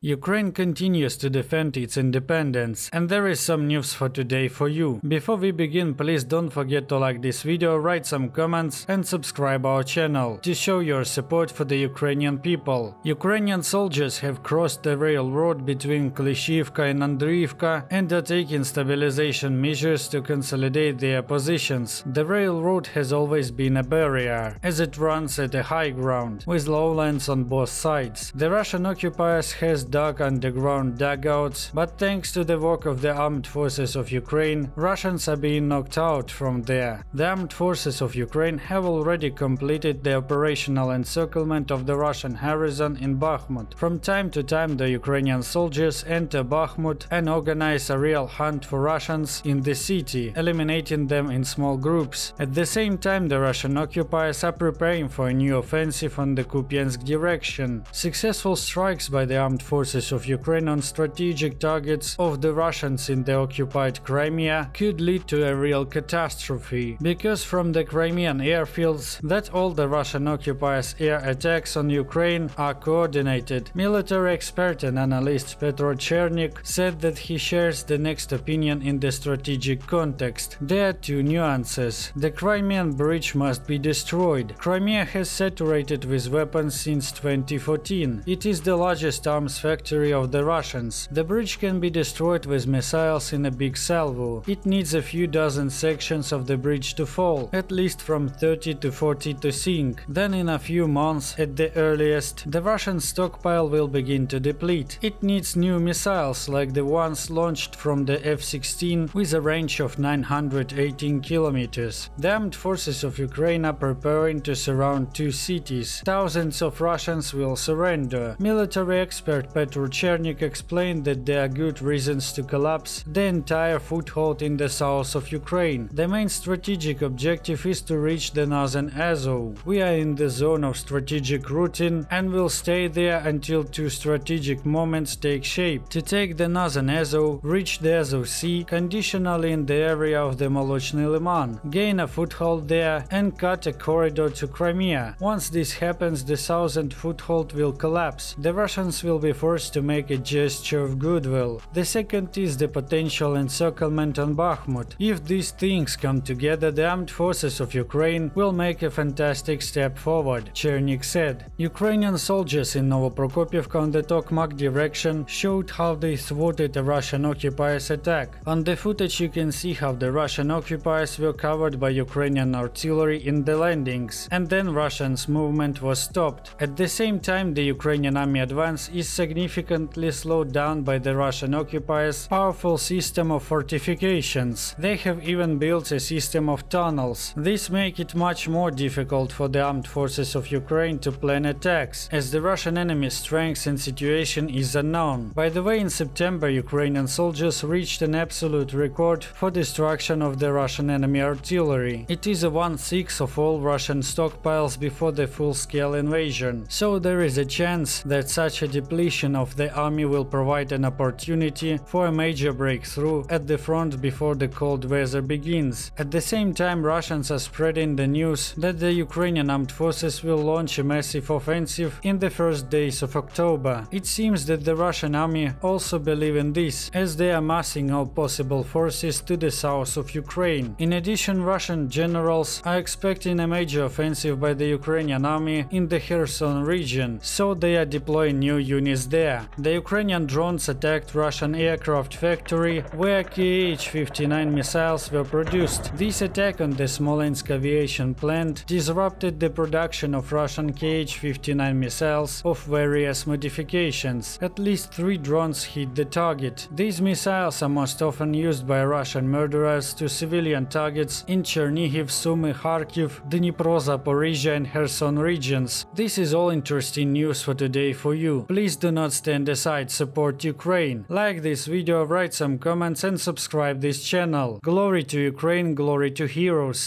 Ukraine continues to defend its independence, and there is some news for today for you. Before we begin, please don't forget to like this video, write some comments and subscribe our channel to show your support for the Ukrainian people. Ukrainian soldiers have crossed the railroad between Klishchiivka and Andriivka and are taking stabilization measures to consolidate their positions. The railroad has always been a barrier, as it runs at a high ground, with lowlands on both sides. The Russian occupiers has dug underground dugouts, but thanks to the work of the armed forces of Ukraine, Russians are being knocked out from there. The armed forces of Ukraine have already completed the operational encirclement of the Russian garrison in Bakhmut. From time to time, the Ukrainian soldiers enter Bakhmut and organize a real hunt for Russians in the city, eliminating them in small groups. At the same time, the Russian occupiers are preparing for a new offensive on the Kupiansk direction. Successful strikes by the armed forces of Ukraine on strategic targets of the Russians in the occupied Crimea could lead to a real catastrophe, because from the Crimean airfields that all the Russian occupiers' air attacks on Ukraine are coordinated. Military expert and analyst Petro Chernik said that he shares the next opinion in the strategic context. There are two nuances. The Crimean Bridge must be destroyed. Crimea has saturated with weapons since 2014. It is the largest arms factory of the Russians. The bridge can be destroyed with missiles in a big salvo. It needs a few dozen sections of the bridge to fall, at least from 30 to 40 to sink. Then in a few months at the earliest, the Russian stockpile will begin to deplete. It needs new missiles like the ones launched from the F-16 with a range of 918 kilometers. The armed forces of Ukraine are preparing to surround two cities. Thousands of Russians will surrender. Military expert Petro Chernik explained that there are good reasons to collapse the entire foothold in the south of Ukraine. The main strategic objective is to reach the northern Azov. We are in the zone of strategic routing and will stay there until two strategic moments take shape: to take the northern Azov, reach the Azov Sea conditionally in the area of the Molochny Liman, gain a foothold there and cut a corridor to Crimea. Once this happens, the southern foothold will collapse. The Russians will be forced to make a gesture of goodwill. The second is the potential encirclement on Bakhmut. If these things come together, the armed forces of Ukraine will make a fantastic step forward, Chernik said. Ukrainian soldiers in Novoprokopivka on the Tokmak direction showed how they thwarted a Russian occupiers' attack. On the footage you can see how the Russian occupiers were covered by Ukrainian artillery in the landings, and then Russians' movement was stopped. At the same time, the Ukrainian army advance is significantly slowed down by the Russian occupiers' powerful system of fortifications. They have even built a system of tunnels. This makes it much more difficult for the armed forces of Ukraine to plan attacks, as the Russian enemy's strength and situation is unknown. By the way, in September, Ukrainian soldiers reached an absolute record for destruction of the Russian enemy artillery. It is a 1/6 of all Russian stockpiles before the full-scale invasion. So there is a chance that such a depletion of the army will provide an opportunity for a major breakthrough at the front before the cold weather begins. At the same time, Russians are spreading the news that the Ukrainian armed forces will launch a massive offensive in the first days of October. It seems that the Russian army also believe in this, as they are massing all possible forces to the south of Ukraine. In addition, Russian generals are expecting a major offensive by the Ukrainian army in the Kherson region, so they are deploying new units there. The Ukrainian drones attacked Russian aircraft factory where Kh-59 missiles were produced. This attack on the Smolensk Aviation Plant disrupted the production of Russian Kh-59 missiles of various modifications. At least 3 drones hit the target. These missiles are most often used by Russian murderers to civilian targets in Chernihiv, Sumy, Kharkiv, Dnipro, Zaporizhia and Kherson regions. This is all interesting news for today for you. Please do not stand aside, support Ukraine. Like this video, write some comments and subscribe this channel. Glory to Ukraine, glory to heroes.